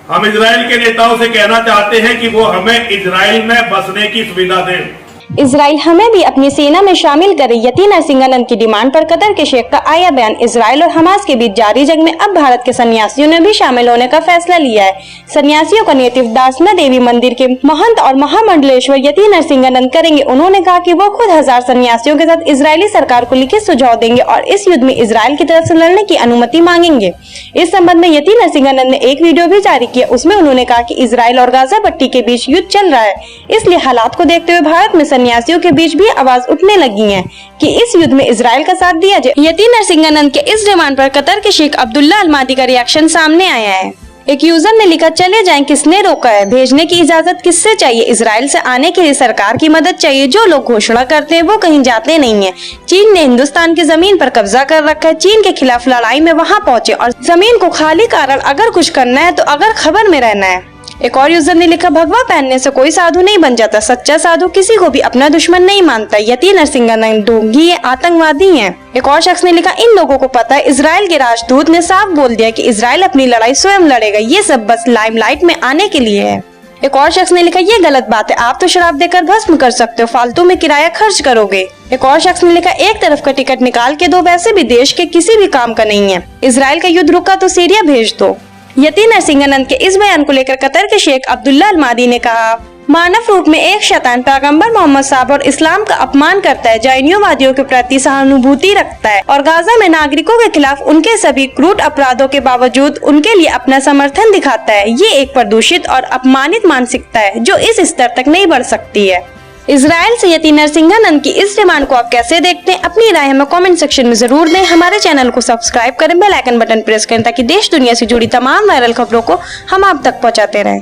हम इजराइल के नेताओं से कहना चाहते हैं कि वो हमें इजराइल में बसने की सुविधा दें। इजराइल हमें भी अपनी सेना में शामिल करे, यतीन सिंहानंद की डिमांड पर कतर के शेख का आया बयान। इजराइल और हमास के बीच जारी जंग में अब भारत के सन्यासियों ने भी शामिल होने का फैसला लिया है। सन्यासियों का नेतृत्व दासना देवी मंदिर के महंत और महामंडलेश्वर यतीन सिंहानंद करेंगे। उन्होंने कहा कि वो खुद 1000 सन्यासियों के साथ इजरायली सरकार को लिखित सुझाव देंगे और इस युद्ध में इजराइल की तरफ से लड़ने की अनुमति मांगेंगे। इस संबंध में यतीन सिंहानंद ने एक वीडियो भी जारी किया। उसमें उन्होंने कहा कि इजराइल और गाजा पट्टी के बीच युद्ध चल रहा है, इसलिए हालात को देखते हुए भारत में सन्यासियों के बीच भी आवाज उठने लगी है कि इस युद्ध में इजराइल का साथ दिया जाए। यतीन सिंहानंद के इस डिमांड पर कतर के शेख अब्दुल्ला अल मादी का रिएक्शन सामने आया है। एक यूजर ने लिखा, चले जाएं, किसने रोका है? भेजने की इजाजत किससे चाहिए? इजराइल से आने के लिए सरकार की मदद चाहिए। जो लोग घोषणा करते हैं वो कहीं जाते नहीं है। चीन ने हिंदुस्तान की जमीन पर कब्जा कर रखा है। चीन के खिलाफ लड़ाई में वहां पहुंचे और जमीन को खाली कारण अगर कुछ करना है तो अगर खबर में रहना है। एक और यूजर ने लिखा, भगवा पहनने से कोई साधु नहीं बन जाता। सच्चा साधु किसी को भी अपना दुश्मन नहीं मानता। यतीन सिंहानंद ढोंगी आतंकवादी हैं। एक और शख्स ने लिखा, इन लोगों को पता है। इजराइल के राजदूत ने साफ बोल दिया कि इजराइल अपनी लड़ाई स्वयं लड़ेगा। ये सब बस लाइमलाइट में आने के लिए है। एक और शख्स ने लिखा, ये गलत बात है। आप तो शराब देकर भस्म कर सकते हो, फालतू में किराया खर्च करोगे। एक और शख्स ने लिखा, एक तरफ का टिकट निकाल के दो, वैसे भी देश के किसी भी काम का नहीं है। इजराइल का युद्ध रुका तो सीरिया भेज दो। यतीन सिंहानंद के इस बयान को लेकर कतर के शेख अब्दुल्ला अल मादी ने कहा, मानव रूप में एक शैतान पैगंबर मोहम्मद साहब और इस्लाम का अपमान करता है, जैनियोवादियों के प्रति सहानुभूति रखता है और गाजा में नागरिकों के खिलाफ उनके सभी क्रूर अपराधों के बावजूद उनके लिए अपना समर्थन दिखाता है। ये एक प्रदूषित और अपमानित मानसिकता है जो इस स्तर तक नहीं बढ़ सकती है। इजराइल से यतीन सिंहानंद की इस डिमांड को आप कैसे देखते हैं? अपनी राय हमें कमेंट सेक्शन में जरूर दें। हमारे चैनल को सब्सक्राइब करें, बेल आइकन बटन प्रेस करें ताकि देश दुनिया से जुड़ी तमाम वायरल खबरों को हम आप तक पहुंचाते रहें।